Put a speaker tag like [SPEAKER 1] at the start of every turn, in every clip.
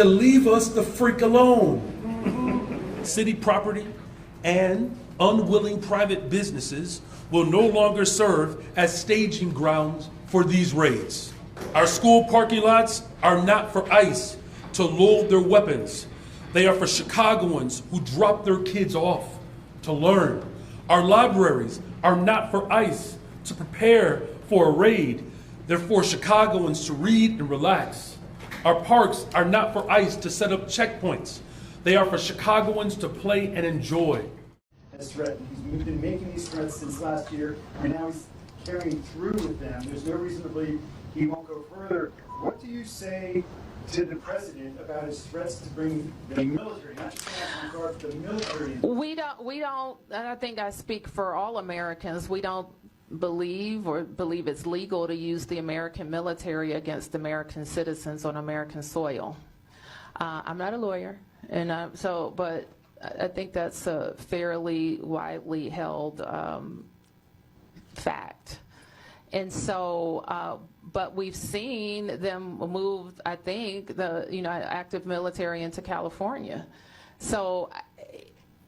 [SPEAKER 1] to leave us the freak alone. City property and unwilling private businesses will no longer serve as staging grounds for these raids. Our school parking lots are not for ICE to load their weapons. They are for Chicagoans who drop their kids off to learn. Our libraries are not for ICE to prepare for a raid. They're for Chicagoans to read and relax. Our parks are not for ICE to set up checkpoints. They are for Chicagoans to play and enjoy.
[SPEAKER 2] Has threatened. He's been making these threats since last year, and now he's carrying through with them. There's no reason to believe he won't go further. What do you say to the president about his threats to bring the military, not just the National Guard, but the military?
[SPEAKER 3] We don't, and I think I speak for all Americans, we don't believe it's legal to use the American military against American citizens on American soil. I'm not a lawyer, and but I think that's a fairly widely held fact. And so, but we've seen them move, I think, active military into California. So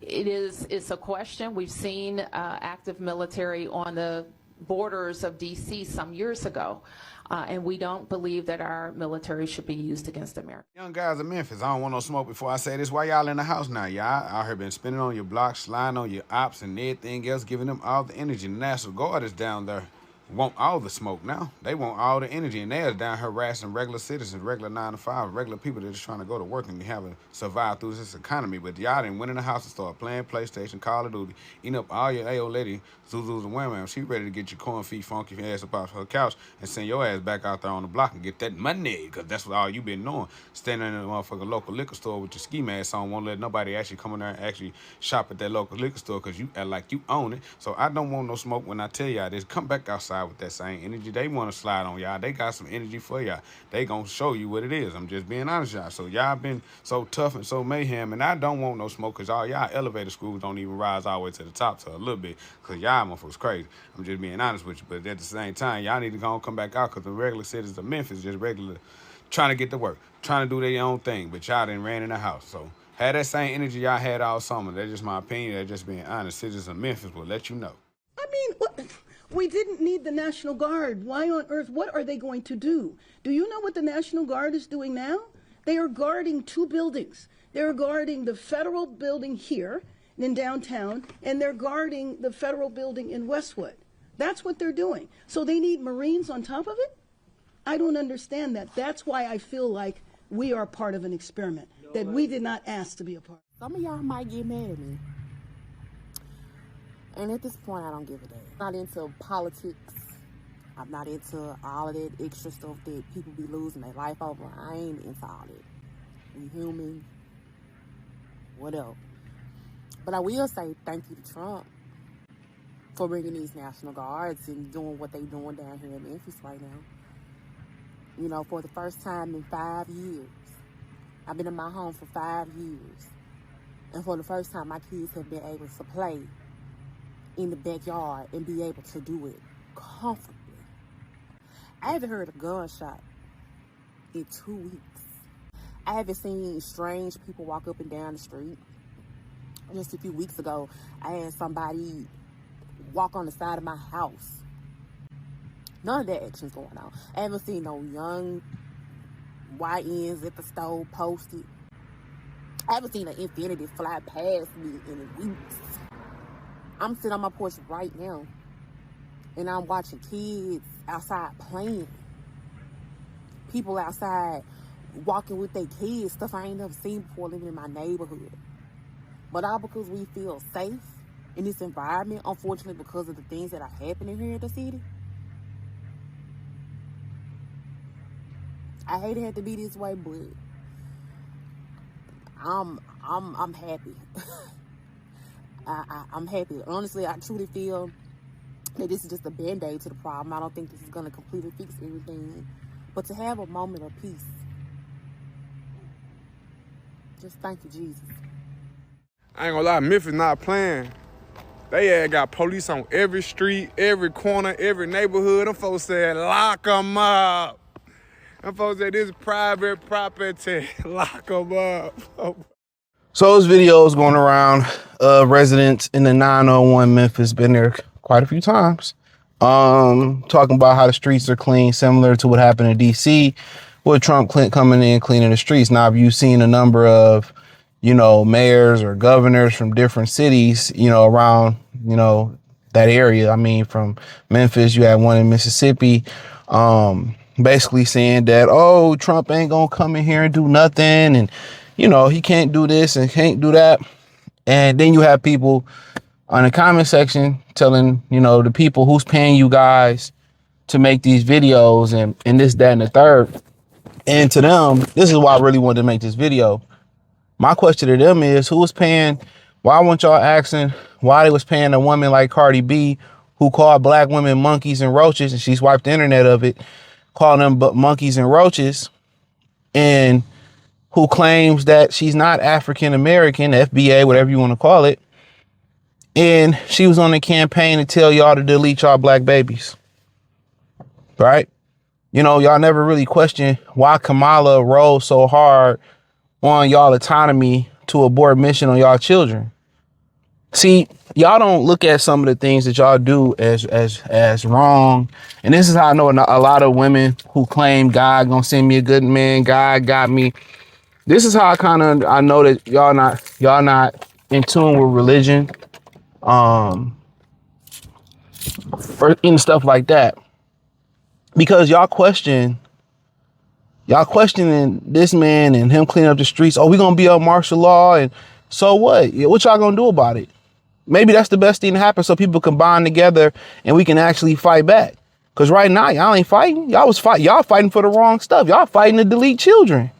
[SPEAKER 3] it's a question. We've seen active military on the borders of D.C. some years ago. And we don't believe that our military should be used against America.
[SPEAKER 4] Young guys in Memphis, I don't want no smoke before I say this. Why y'all in the house now? Y'all out here been spending on your blocks, sliding on your ops and everything else, giving them all the energy. The National Guard is down there. Want all the smoke now. They want all the energy, and they're down here harassing regular citizens, regular 9 to 5, regular people that are just trying to go to work and survive through this economy. But y'all didn't went in the house and start playing PlayStation, Call of Duty, eating up all your AO lady, Zuzus and Wham. She ready to get your corn feet funky ass up off her couch and send your ass back out there on the block and get that money, because that's what all you been doing. Standing in a motherfucking local liquor store with your ski mask on, won't let nobody actually come in there and actually shop at that local liquor store because you act like you own it. So I don't want no smoke when I tell y'all this. Come back outside with that same energy. They want to slide on y'all. They got some energy for y'all. They gonna show you what it is. I'm just being honest, y'all. So y'all been so tough and so mayhem, and I don't want no smoke because all y'all elevator screws don't even rise all the way to the top to a little bit because y'all motherfuckers crazy. I'm just being honest with you. But at the same time, y'all need to go and come back out because the regular citizens of Memphis just regular trying to get to work, trying to do their own thing, but y'all done ran in the house. So had that same energy y'all had all summer. That's just my opinion. That's just being honest. Citizens of Memphis will let you know.
[SPEAKER 5] I mean, what? We didn't need the National Guard. Why on earth? What are they going to do? Do you know what the National Guard is doing now? They are guarding 2 buildings. They're guarding the federal building here in downtown, and they're guarding the federal building in Westwood. That's what they're doing. So they need Marines on top of it? I don't understand that. That's why I feel like we are part of an experiment that we did not ask to be a part of.
[SPEAKER 6] Some of y'all might get mad at me. And at this point, I don't give a damn. I'm not into politics. I'm not into all of that extra stuff that people be losing their life over. I ain't into all that. We human. Whatever. But I will say thank you to Trump for bringing these National Guards and doing what they doing down here in Memphis right now. You know, for the first time in 5 years. I've been in my home for 5 years. And for the first time, my kids have been able to play in the backyard and be able to do it comfortably. I haven't heard a gunshot in 2 weeks. I haven't seen strange people walk up and down the street. Just a few weeks ago, I had somebody walk on the side of my house. None of that action's going on. I haven't seen no young YNs at the stove posted. I haven't seen an Infinity fly past me in weeks. I'm sitting on my porch right now, and I'm watching kids outside playing. People outside walking with their kids, stuff I ain't never seen before living in my neighborhood. But all because we feel safe in this environment, unfortunately because of the things that are happening here in the city. I hate it had to be this way, but I'm happy. I'm happy. Honestly, I truly feel that this is just a band-aid to the problem. I don't think this is going to completely fix everything. But to have a moment of peace, just thank you, Jesus.
[SPEAKER 7] I ain't gonna lie, Memphis not playing. They got police on every street, every corner, every neighborhood. Them folks said, lock them up. Them folks say this is private property. Lock them up.
[SPEAKER 8] So this video is going around residents in the 901 Memphis, been there quite a few times. Talking about how the streets are clean, similar to what happened in DC with Trump coming in cleaning the streets. Now, have you seen a number of, mayors or governors from different cities, around, that area? I mean, from Memphis, you had one in Mississippi, basically saying that, oh, Trump ain't gonna come in here and do nothing, and he can't do this and can't do that. And then you have people on the comment section telling, the people who's paying you guys to make these videos and this, that, and the third. And to them, this is why I really wanted to make this video. My question to them is, who was paying? Why weren't y'all asking why they was paying a woman like Cardi B, who called black women monkeys and roaches, and she's wiped the internet of it, calling them monkeys and roaches, and who claims that she's not African American, FBA, whatever you want to call it. And she was on the campaign to tell y'all to delete y'all black babies. Right? Y'all never really question why Kamala rolled so hard on y'all autonomy to abort mission on y'all children. See, y'all don't look at some of the things that y'all do as wrong. And this is how I know a lot of women who claim God gonna send me a good man, God got me. This is how I know that y'all not in tune with religion, or and stuff like that, because y'all questioning this man and him cleaning up the streets. Oh, we gonna be on martial law, and so what? What y'all gonna do about it? Maybe that's the best thing to happen, so people can bond together and we can actually fight back. Cause right now y'all ain't fighting. Y'all fighting for the wrong stuff. Y'all fighting to delete children.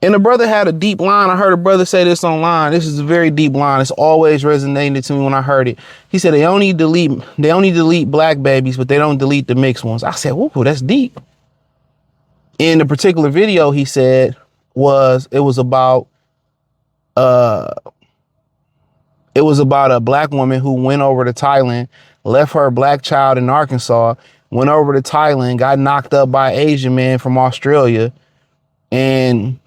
[SPEAKER 8] And the brother had a deep line. I heard a brother say this online. This is a very deep line. It's always resonated to me when I heard it. He said they only delete black babies, but they don't delete the mixed ones. I said, whoa, that's deep. In the particular video, he said it was about a black woman who went over to Thailand, left her black child in Arkansas, went over to Thailand, got knocked up by an Asian man from Australia, and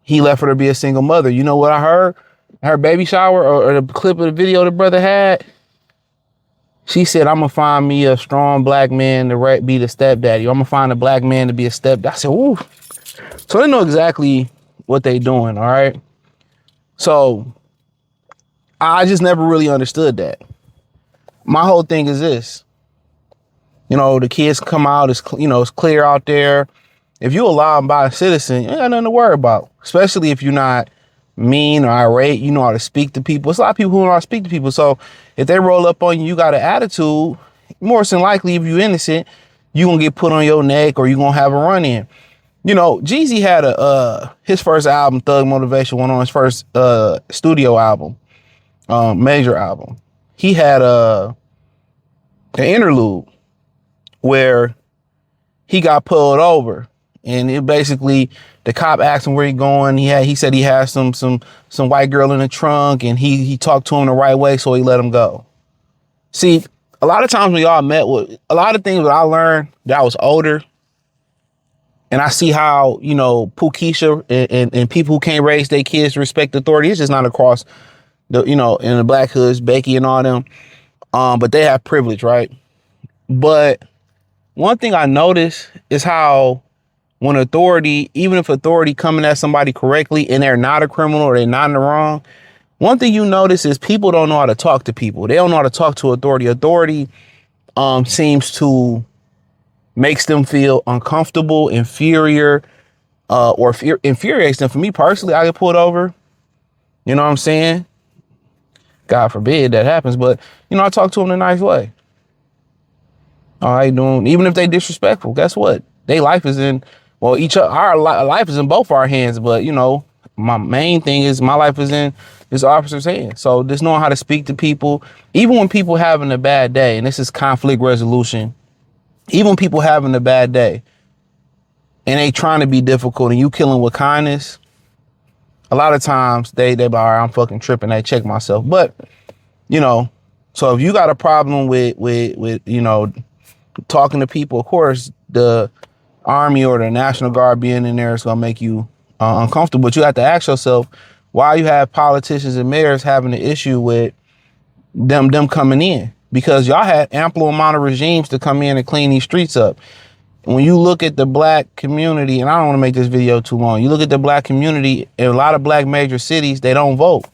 [SPEAKER 8] he left her to be a single mother. You know what I heard? Her baby shower, or the clip of the video the brother had? She said, I'm going to find me a strong black man to be the stepdaddy. I'm going to find a black man to be a stepdaddy. I said, ooh. So they know exactly what they doing, all right? So I just never really understood that. My whole thing is this. The kids come out, it's clear out there. If you a law-abiding citizen, you ain't got nothing to worry about, especially if you're not mean or irate. You know how to speak to people. It's a lot of people who know how to speak to people. So if they roll up on you, you got an attitude, more than likely, if you're innocent, you're going to get put on your neck or you're going to have a run-in. Jeezy had his first album, Thug Motivation, went on his first studio album, major album. He had an interlude where he got pulled over. And it basically, the cop asked him where he going. He said he had some white girl in the trunk, and he talked to him the right way, so he let him go. See, a lot of times when y'all met with a lot of things that I learned that I was older, and I see how, Pookeisha and people who can't raise their kids to respect authority, it's just not across the, in the black hoods, Becky and all them. But they have privilege, right? But one thing I noticed is how when authority, even if authority coming at somebody correctly and they're not a criminal or they're not in the wrong, one thing you notice is people don't know how to talk to people. They don't know how to talk to authority. Authority seems to makes them feel uncomfortable, inferior, or infuriates them. For me personally, I get pulled over. You know what I'm saying? God forbid that happens, but I talk to them in a nice way. All right, doing, even if they disrespectful, guess what? Their life is in, our life is in both our hands, but my main thing is my life is in this officer's hands. So just knowing how to speak to people, even when people having a bad day, and this is conflict resolution, even when people having a bad day and they trying to be difficult and you killing with kindness, a lot of times they be, all right, I'm fucking tripping. I check myself. But, so if you got a problem with talking to people, of course, the Army or the National Guard being in there is going to make you uncomfortable. But you have to ask yourself why you have politicians and mayors having an issue with them coming in, because y'all had ample amount of regimes to come in and clean these streets up. When you look at the black community, and I don't want to make this video too long, you look at the black community in a lot of black major cities, they don't vote.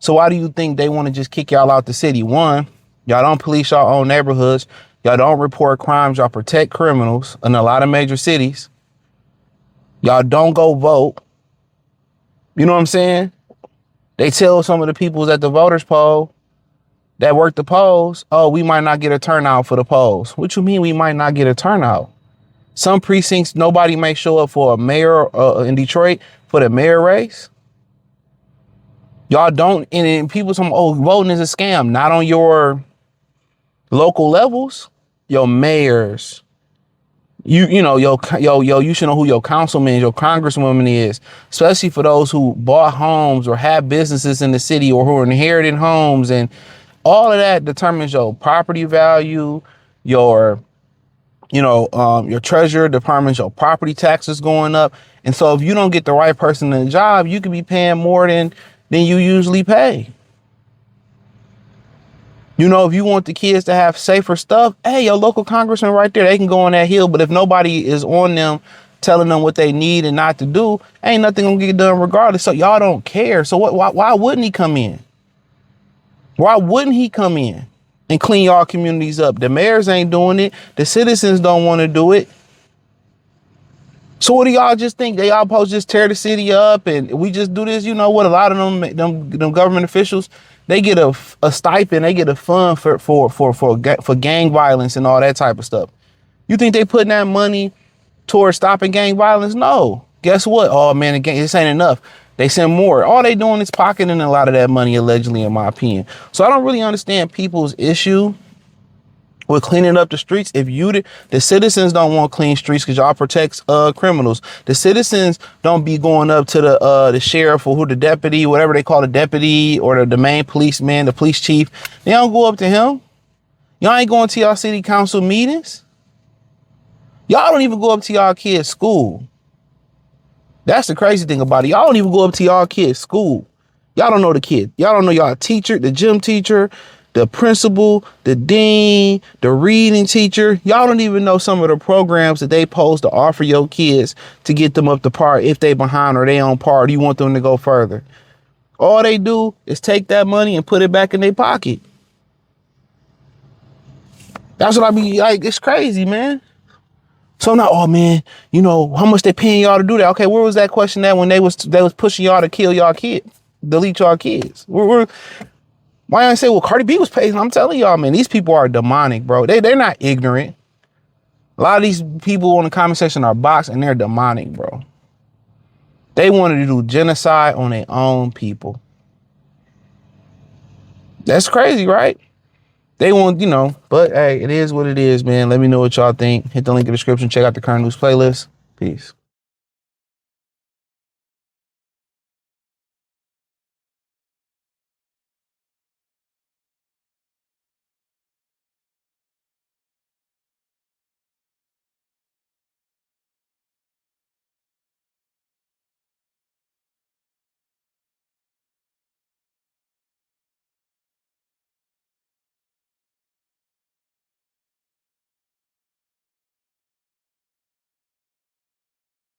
[SPEAKER 8] So why do you think they want to just kick y'all out the city? One, y'all don't police y'all own neighborhoods. Y'all don't report crimes. Y'all protect criminals in a lot of major cities. Y'all don't go vote. You know what I'm saying? They tell some of the people at the voters poll that work the polls, oh, we might not get a turnout for the polls. What you mean we might not get a turnout? Some precincts, nobody may show up for a mayor in Detroit for the mayor race. Y'all don't, and people say, oh, voting is a scam. Not on your local levels, your mayors. You know, you should know who your councilman, your congresswoman is, especially for those who bought homes or have businesses in the city or who are inheriting homes, and all of that determines your property value, your treasurer determines your property taxes going up. And so if you don't get the right person in the job, you could be paying more than you usually pay. You know, if you want the kids to have safer stuff, hey, your local congressman right there, they can go on that hill. But if nobody is on them telling them what they need and not to do, ain't nothing gonna get done regardless. So y'all don't care. So why wouldn't he come in? Why wouldn't he come in and clean y'all communities up? The mayors ain't doing it. The citizens don't want to do it. So what do y'all just think? They all supposed to just tear the city up and we just do this? You know what? A lot of them government officials, they get a stipend, they get a fund for gang violence and all that type of stuff. You think they putting that money towards stopping gang violence? No. Guess what? Oh man, this ain't enough. They send more. All they doing is pocketing a lot of that money, allegedly, in my opinion. So I don't really understand people's issue with cleaning up the streets. If the citizens don't want clean streets because y'all protect criminals. The citizens don't be going up to the sheriff or the deputy, whatever they call the deputy, or the main policeman, the police chief. They don't go up to him. Y'all ain't going to y'all city council meetings. Y'all don't even go up to y'all kids' school. That's the crazy thing about it. Y'all don't even go up to y'all kids' school. Y'all don't know the kid. Y'all don't know y'all teacher, the gym teacher, the principal, the dean, the reading teacher. Y'all don't even know some of the programs that they supposed to offer your kids to get them up to par if they behind or they on par. Do you want them to go further? All they do is take that money and put it back in their pocket. That's what I be like. It's crazy, man. So now, oh man, you know, how much they paying y'all to do that? Okay, where was that question at when they was pushing y'all to kill y'all kids, delete y'all kids? Why I say, well, Cardi B was paid? I'm telling y'all, man, these people are demonic, bro. They're not ignorant. A lot of these people in the comment section are bots and they're demonic, bro. They wanted to do genocide on their own people. That's crazy, right? They want, but hey, it is what it is, man. Let me know what y'all think. Hit the link in the description. Check out the current news playlist. Peace.